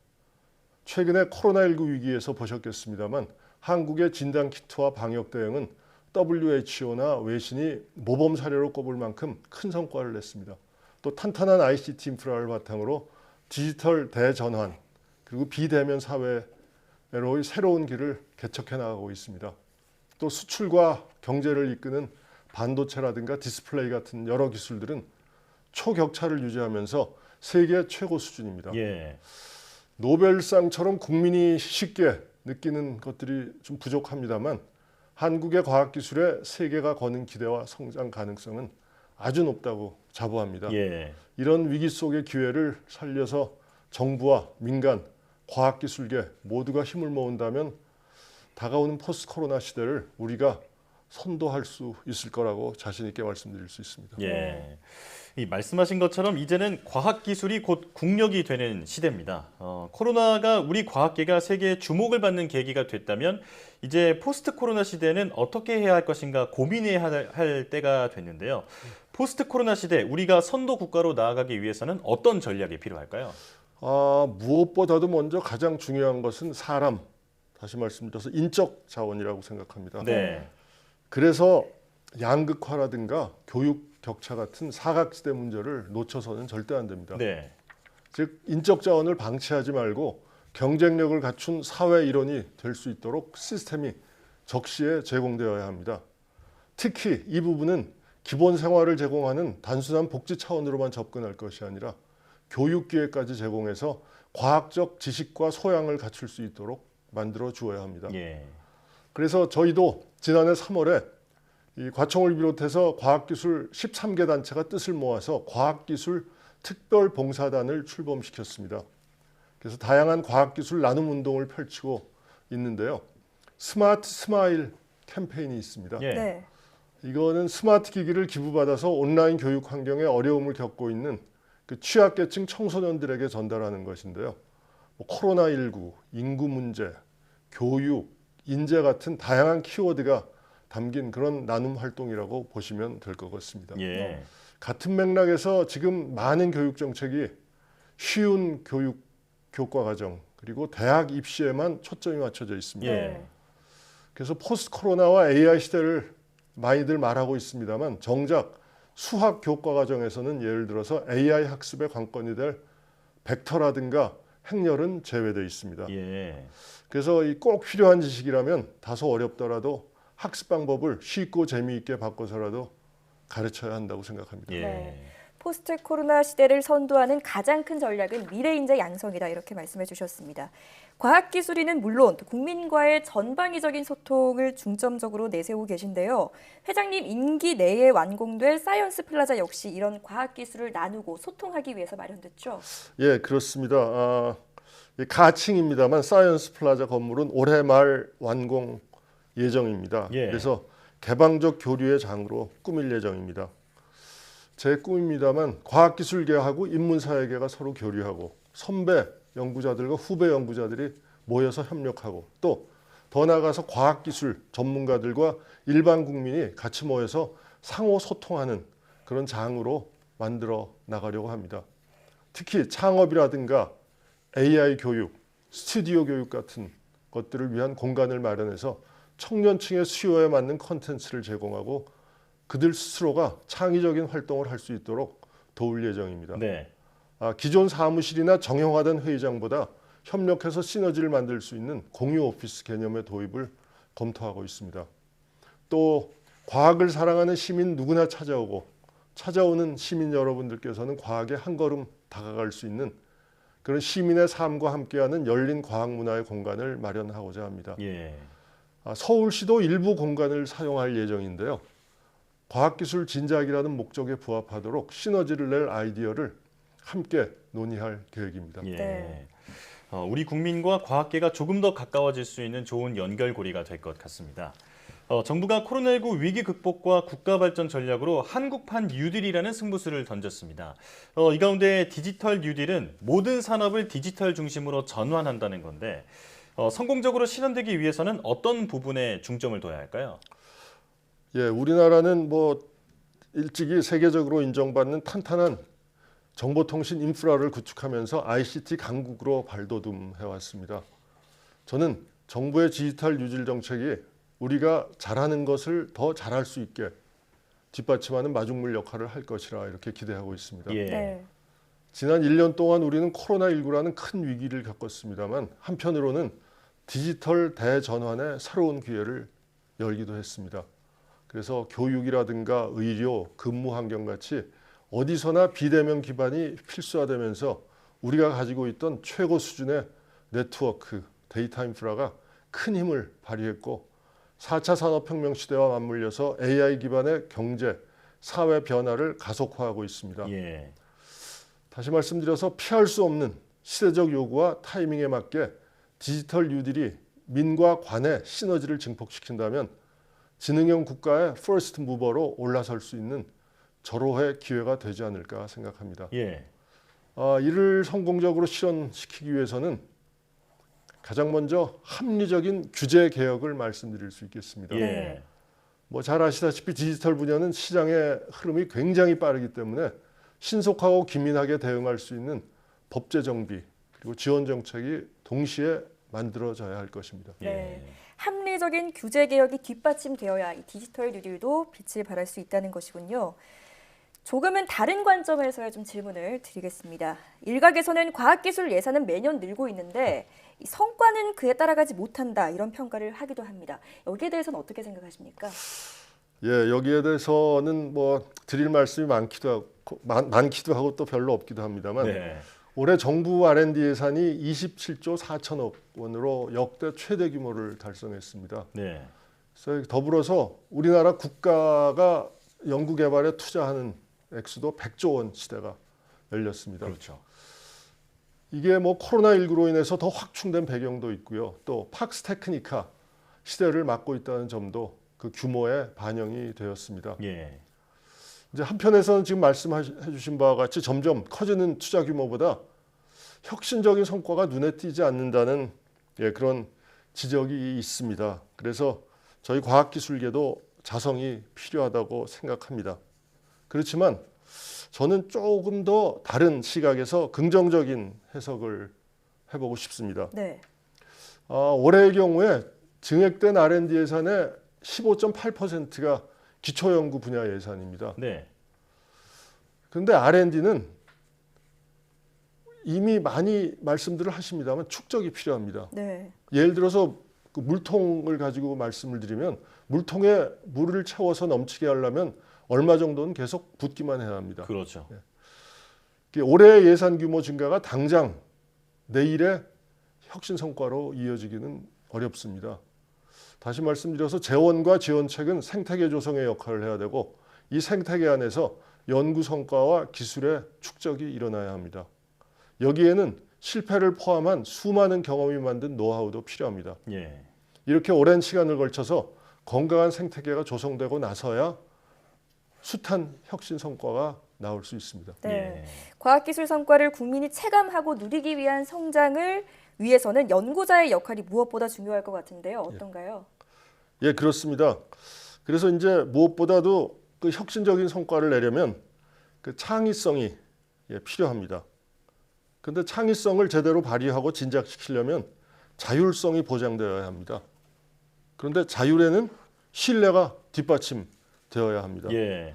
최근에 코로나19 위기에서 보셨겠습니다만 한국의 진단키트와 방역 대응은 WHO나 외신이 모범 사례로 꼽을 만큼 큰 성과를 냈습니다. 또 탄탄한 ICT 인프라를 바탕으로 디지털 대전환 그리고 비대면 사회로의 새로운 길을 개척해 나가고 있습니다. 또 수출과 경제를 이끄는 반도체라든가 디스플레이 같은 여러 기술들은 초격차를 유지하면서 세계 최고 수준입니다. 예. 노벨상처럼 국민이 쉽게 느끼는 것들이 좀 부족합니다만 한국의 과학기술에 세계가 거는 기대와 성장 가능성은 아주 높다고 자부합니다. 예. 이런 위기 속의 기회를 살려서 정부와 민간, 과학기술계 모두가 힘을 모은다면 다가오는 포스트 코로나 시대를 우리가 선도할 수 있을 거라고 자신 있게 말씀드릴 수 있습니다. 예. 이 말씀하신 것처럼 이제는 과학기술이 곧 국력이 되는 시대입니다. 코로나가 우리 과학계가 세계의 주목을 받는 계기가 됐다면 이제 포스트 코로나 시대는 어떻게 해야 할 것인가 고민해야 할 때가 됐는데요. 포스트 코로나 시대 우리가 선도 국가로 나아가기 위해서는 어떤 전략이 필요할까요? 무엇보다도 먼저 가장 중요한 것은 사람, 다시 말씀드려서 인적 자원이라고 생각합니다. 네. 그래서 양극화라든가 교육 격차 같은 사각지대 문제를 놓쳐서는 절대 안 됩니다. 네. 즉 인적 자원을 방치하지 말고 경쟁력을 갖춘 사회 일원이 될 수 있도록 시스템이 적시에 제공되어야 합니다. 특히 이 부분은 기본 생활을 제공하는 단순한 복지 차원으로만 접근할 것이 아니라 교육 기회까지 제공해서 과학적 지식과 소양을 갖출 수 있도록 만들어 주어야 합니다. 예. 그래서 저희도 지난해 3월에 이 과총을 비롯해서 과학기술 13개 단체가 뜻을 모아서 과학기술 특별봉사단을 출범시켰습니다. 그래서 다양한 과학기술 나눔 운동을 펼치고 있는데요. 스마트 스마일 캠페인이 있습니다. 예. 네. 이거는 스마트 기기를 기부받아서 온라인 교육 환경에 어려움을 겪고 있는 그 취약계층 청소년들에게 전달하는 것인데요. 코로나19, 인구 문제, 교육, 인재 같은 다양한 키워드가 담긴 그런 나눔 활동이라고 보시면 될 것 같습니다. 예. 같은 맥락에서 지금 많은 교육 정책이 쉬운 교육 교과 과정 그리고 대학 입시에만 초점이 맞춰져 있습니다. 예. 그래서 포스트 코로나와 AI 시대를 많이들 말하고 있습니다만 정작 수학 교과 과정에서는 예를 들어서 AI 학습의 관건이 될 벡터라든가 행렬은 제외되어 있습니다. 예. 그래서 이 꼭 필요한 지식이라면 다소 어렵더라도 학습 방법을 쉽고 재미있게 바꿔서라도 가르쳐야 한다고 생각합니다. 예. 네. 포스트 코로나 시대를 선도하는 가장 큰 전략은 미래인재 양성이다 이렇게 말씀해 주셨습니다. 과학기술인은 물론 국민과의 전방위적인 소통을 중점적으로 내세우고 계신데요. 회장님 임기 내에 완공될 사이언스 플라자 역시 이런 과학기술을 나누고 소통하기 위해서 마련됐죠? 예, 그렇습니다. 가칭입니다만 사이언스 플라자 건물은 올해 말 완공 예정입니다. 예. 그래서 개방적 교류의 장으로 꾸밀 예정입니다. 제 꿈입니다만 과학기술계하고 인문사회계가 서로 교류하고 선배 연구자들과 후배 연구자들이 모여서 협력하고 또 더 나아가서 과학기술 전문가들과 일반 국민이 같이 모여서 상호 소통하는 그런 장으로 만들어 나가려고 합니다. 특히 창업이라든가 AI 교육, 스튜디오 교육 같은 것들을 위한 공간을 마련해서 청년층의 수요에 맞는 콘텐츠를 제공하고 그들 스스로가 창의적인 활동을 할 수 있도록 도울 예정입니다. 네. 기존 사무실이나 정형화된 회의장보다 협력해서 시너지를 만들 수 있는 공유 오피스 개념의 도입을 검토하고 있습니다. 또 과학을 사랑하는 시민 누구나 찾아오는 시민 여러분들께서는 과학에 한 걸음 다가갈 수 있는 그런 시민의 삶과 함께하는 열린 과학 문화의 공간을 마련하고자 합니다. 예. 서울시도 일부 공간을 사용할 예정인데요. 과학기술 진작이라는 목적에 부합하도록 시너지를 낼 아이디어를 함께 논의할 계획입니다. 예. 네. 우리 국민과 과학계가 조금 더 가까워질 수 있는 좋은 연결고리가 될 것 같습니다. 정부가 코로나19 위기 극복과 국가 발전 전략으로 한국판 뉴딜이라는 승부수를 던졌습니다. 이 가운데 디지털 뉴딜은 모든 산업을 디지털 중심으로 전환한다는 건데 성공적으로 실현되기 위해서는 어떤 부분에 중점을 둬야 할까요? 예, 우리나라는 일찍이 세계적으로 인정받는 탄탄한 정보통신 인프라를 구축하면서 ICT 강국으로 발돋움해왔습니다. 저는 정부의 디지털 뉴딜 정책이 우리가 잘하는 것을 더 잘할 수 있게 뒷받침하는 마중물 역할을 할 것이라 이렇게 기대하고 있습니다. 예. 네. 지난 1년 동안 우리는 코로나19라는 큰 위기를 겪었습니다만 한편으로는 디지털 대전환의 새로운 기회를 열기도 했습니다. 그래서 교육이라든가 의료, 근무 환경 같이 어디서나 비대면 기반이 필수화되면서 우리가 가지고 있던 최고 수준의 네트워크, 데이터 인프라가 큰 힘을 발휘했고 4차 산업혁명 시대와 맞물려서 AI 기반의 경제, 사회 변화를 가속화하고 있습니다. 예. 다시 말씀드려서 피할 수 없는 시대적 요구와 타이밍에 맞게 디지털 뉴딜이 민과 관의 시너지를 증폭시킨다면 지능형 국가의 퍼스트 무버로 올라설 수 있는 절호의 기회가 되지 않을까 생각합니다. 예. 이를 성공적으로 실현시키기 위해서는 가장 먼저 합리적인 규제 개혁을 말씀드릴 수 있겠습니다. 예. 뭐 잘 아시다시피 디지털 분야는 시장의 흐름이 굉장히 빠르기 때문에 신속하고 기민하게 대응할 수 있는 법제 정비 그리고 지원 정책이 동시에 만들어져야 할 것입니다. 네. 합리적인 규제 개혁이 뒷받침되어야 이 디지털 뉴딜도 빛을 발할 수 있다는 것이군요. 조금은 다른 관점에서의 좀 질문을 드리겠습니다. 일각에서는 과학기술 예산은 매년 늘고 있는데 이 성과는 그에 따라가지 못한다 이런 평가를 하기도 합니다. 여기에 대해서는 어떻게 생각하십니까? 예, 여기에 대해서는 뭐 드릴 말씀이 많기도 하고 또 별로 없기도 합니다만 네. 올해 정부 R&D 예산이 27조 4천억 원으로 역대 최대 규모를 달성했습니다. 네. 그래서 더불어서 우리나라 국가가 연구개발에 투자하는 액수도 100조 원 시대가 열렸습니다. 그렇죠. 이게 뭐 코로나19로 인해서 더 확충된 배경도 있고요. 또 팍스테크니카 시대를 맞고 있다는 점도 그 규모에 반영이 되었습니다. 예. 이제 한편에서는 지금 말씀해 주신 바와 같이 점점 커지는 투자 규모보다 혁신적인 성과가 눈에 띄지 않는다는 그런 지적이 있습니다. 그래서 저희 과학기술계도 자성이 필요하다고 생각합니다. 그렇지만 저는 조금 더 다른 시각에서 긍정적인 해석을 해보고 싶습니다. 네. 올해의 경우에 증액된 R&D 예산의 15.8%가 기초연구 분야 예산입니다. 네. 그런데 R&D는 이미 많이 말씀들을 하십니다만 축적이 필요합니다. 네. 예를 들어서 그 물통을 가지고 말씀을 드리면 물통에 물을 채워서 넘치게 하려면 얼마 정도는 계속 붓기만 해야 합니다. 그렇죠. 올해의 예산 규모 증가가 당장 내일의 혁신 성과로 이어지기는 어렵습니다. 다시 말씀드려서 재원과 지원책은 생태계 조성의 역할을 해야 되고 이 생태계 안에서 연구 성과와 기술의 축적이 일어나야 합니다. 여기에는 실패를 포함한 수많은 경험이 만든 노하우도 필요합니다. 예. 이렇게 오랜 시간을 걸쳐서 건강한 생태계가 조성되고 나서야 숱한 혁신 성과가 나올 수 있습니다. 네. 예. 과학기술 성과를 국민이 체감하고 누리기 위한 성장을 위해서는 연구자의 역할이 무엇보다 중요할 것 같은데요. 어떤가요? 예, 그렇습니다. 그래서 이제 무엇보다도 그 혁신적인 성과를 내려면 그 창의성이 필요합니다. 그런데 창의성을 제대로 발휘하고 진작시키려면 자율성이 보장되어야 합니다. 그런데 자율에는 신뢰가 뒷받침되어야 합니다. 예.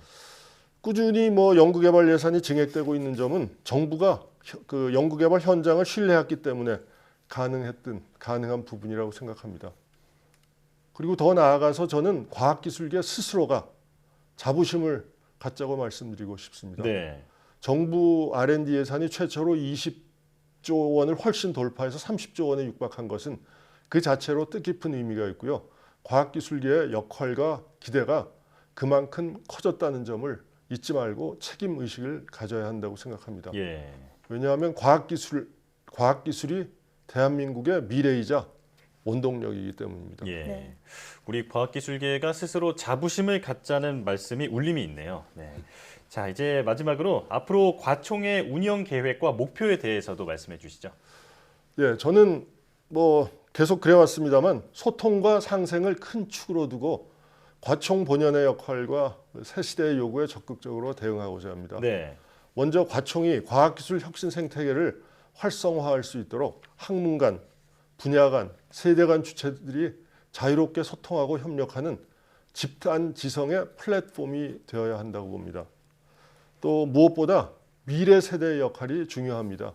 꾸준히 뭐 연구개발 예산이 증액되고 있는 점은 정부가 그 연구개발 현장을 신뢰했기 때문에 가능한 부분이라고 생각합니다. 그리고 더 나아가서 저는 과학기술계 스스로가 자부심을 갖자고 말씀드리고 싶습니다. 네. 정부 R&D 예산이 최초로 20조 원을 훨씬 돌파해서 30조 원에 육박한 것은 그 자체로 뜻깊은 의미가 있고요. 과학기술계의 역할과 기대가 그만큼 커졌다는 점을 잊지 말고 책임의식을 가져야 한다고 생각합니다. 예. 왜냐하면 과학기술이 대한민국의 미래이자 원동력이기 때문입니다. 예. 네. 우리 과학기술계가 스스로 자부심을 갖자는 말씀이 울림이 있네요. 네. 자, 이제 마지막으로 앞으로 과총의 운영 계획과 목표에 대해서도 말씀해 주시죠. 예, 저는 뭐 계속 그래왔습니다만 소통과 상생을 큰 축으로 두고 과총 본연의 역할과 새 시대의 요구에 적극적으로 대응하고자 합니다. 네. 먼저 과총이 과학기술 혁신 생태계를 활성화할 수 있도록 학문 간, 분야 간, 세대 간 주체들이 자유롭게 소통하고 협력하는 집단 지성의 플랫폼이 되어야 한다고 봅니다. 또 무엇보다 미래 세대의 역할이 중요합니다.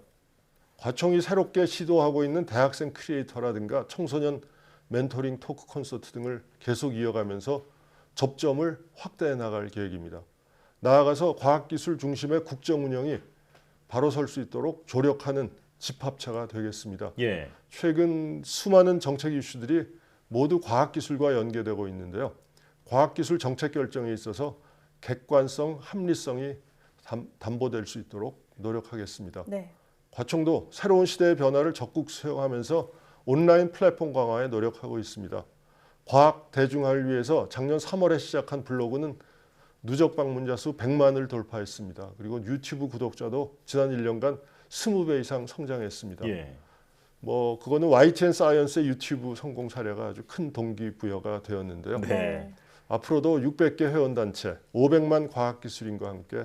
과총이 새롭게 시도하고 있는 대학생 크리에이터라든가 청소년 멘토링 토크 콘서트 등을 계속 이어가면서 접점을 확대해 나갈 계획입니다. 나아가서 과학기술 중심의 국정 운영이 바로 설 수 있도록 조력하는 집합체가 되겠습니다. 예. 최근 수많은 정책 이슈들이 모두 과학기술과 연계되고 있는데요. 과학기술 정책 결정에 있어서 객관성, 합리성이 담보될 수 있도록 노력하겠습니다. 네. 과총도 새로운 시대의 변화를 적극 수용하면서 온라인 플랫폼 강화에 노력하고 있습니다. 과학 대중화를 위해서 작년 3월에 시작한 블로그는 누적 방문자 수 100만을 돌파했습니다. 그리고 유튜브 구독자도 지난 1년간 20배 이상 성장했습니다. 예. 그거는 YTN 사이언스의 유튜브 성공 사례가 아주 큰 동기부여가 되었는데요. 네. 앞으로도 600개 회원단체, 500만 과학기술인과 함께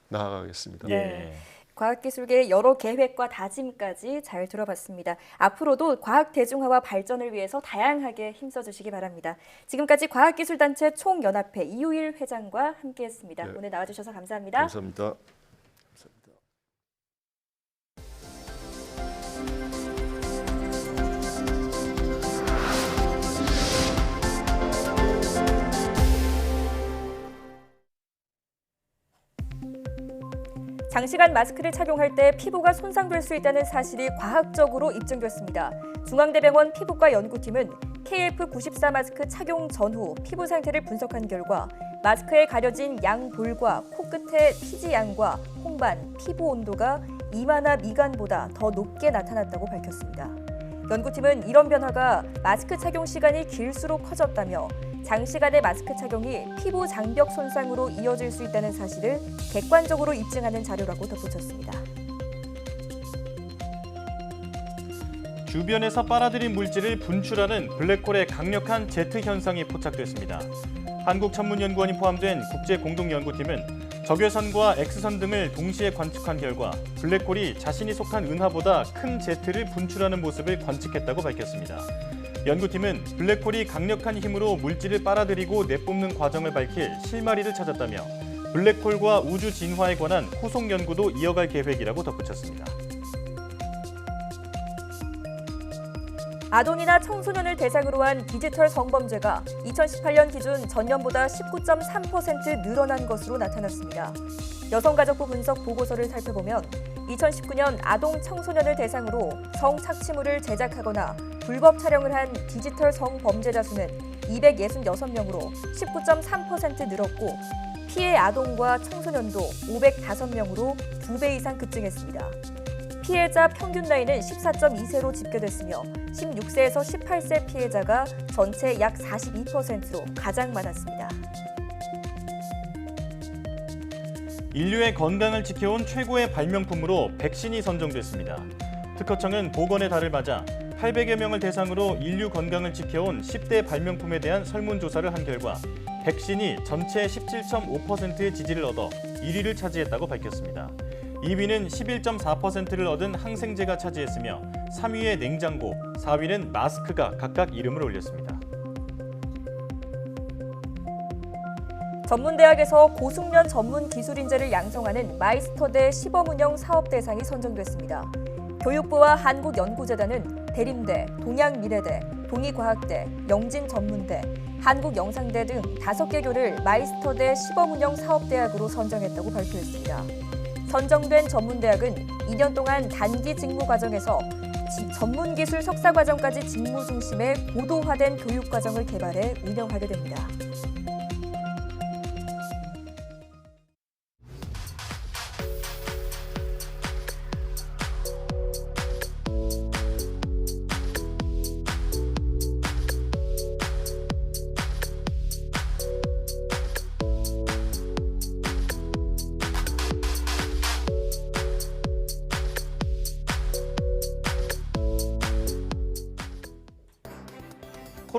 나아가겠습니다. 네. 과학기술계의 여러 계획과 다짐까지 잘 들어봤습니다. 앞으로도 과학 대중화와 발전을 위해서 다양하게 힘써주시기 바랍니다. 지금까지 과학기술단체 총연합회 이우일 회장과 함께했습니다. 네. 오늘 나와주셔서 감사합니다. 감사합니다. 장시간 마스크를 착용할 때 피부가 손상될 수 있다는 사실이 과학적으로 입증됐습니다. 중앙대병원 피부과 연구팀은 KF94 마스크 착용 전후 피부 상태를 분석한 결과 마스크에 가려진 양볼과 코끝의 피지양과 홍반, 피부 온도가 이마나 미간보다 더 높게 나타났다고 밝혔습니다. 연구팀은 이런 변화가 마스크 착용 시간이 길수록 커졌다며 장시간의 마스크 착용이 피부 장벽 손상으로 이어질 수 있다는 사실을 객관적으로 입증하는 자료라고 덧붙였습니다. 주변에서 빨아들인 물질을 분출하는 블랙홀의 강력한 제트 현상이 포착됐습니다. 한국천문연구원이 포함된 국제공동연구팀은 적외선과 X선 등을 동시에 관측한 결과 블랙홀이 자신이 속한 은하보다 큰 제트를 분출하는 모습을 관측했다고 밝혔습니다. 연구팀은 블랙홀이 강력한 힘으로 물질을 빨아들이고 내뿜는 과정을 밝힐 실마리를 찾았다며 블랙홀과 우주 진화에 관한 후속 연구도 이어갈 계획이라고 덧붙였습니다. 아동이나 청소년을 대상으로 한 디지털 성범죄가 2018년 기준 전년보다 19.3% 늘어난 것으로 나타났습니다. 여성가족부 분석 보고서를 살펴보면 2019년 아동 청소년을 대상으로 성착취물을 제작하거나 불법 촬영을 한 디지털 성범죄자 수는 266명으로 19.3% 늘었고 피해 아동과 청소년도 505명으로 2배 이상 급증했습니다. 피해자 평균 나이는 14.2세로 집계됐으며 16세에서 18세 피해자가 전체 약 42%로 가장 많았습니다. 인류의 건강을 지켜온 최고의 발명품으로 백신이 선정됐습니다. 특허청은 보건의 달을 맞아 800여 명을 대상으로 인류 건강을 지켜온 10대 발명품에 대한 설문조사를 한 결과 백신이 전체 17.5%의 지지를 얻어 1위를 차지했다고 밝혔습니다. 2위는 11.4%를 얻은 항생제가 차지했으며 3위의 냉장고, 4위는 마스크가 각각 이름을 올렸습니다. 전문대학에서 고숙련 전문 기술인재를 양성하는 마이스터대 시범운영 사업 대상이 선정됐습니다. 교육부와 한국연구재단은 대림대, 동양미래대, 동의과학대, 영진전문대, 한국영상대 등 5개 교를 마이스터대 시범운영 사업대학으로 선정했다고 발표했습니다. 선정된 전문대학은 2년 동안 단기 직무 과정에서 전문기술 석사과정까지 직무 중심의 고도화된 교육과정을 개발해 운영하게 됩니다.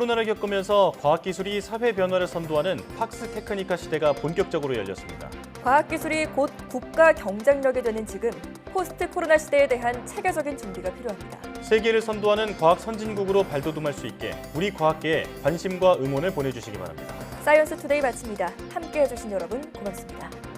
코로나를 겪으면서 과학기술이 사회 변화를 선도하는 팍스 테크니카 시대가 본격적으로 열렸습니다. 과학기술이 곧 국가 경쟁력이 되는 지금, 포스트 코로나 시대에 대한 체계적인 준비가 필요합니다. 세계를 선도하는 과학 선진국으로 발돋움할 수 있게 우리 과학계에 관심과 응원을 보내주시기 바랍니다. 사이언스 투데이 마칩니다. 함께해 주신 여러분 고맙습니다.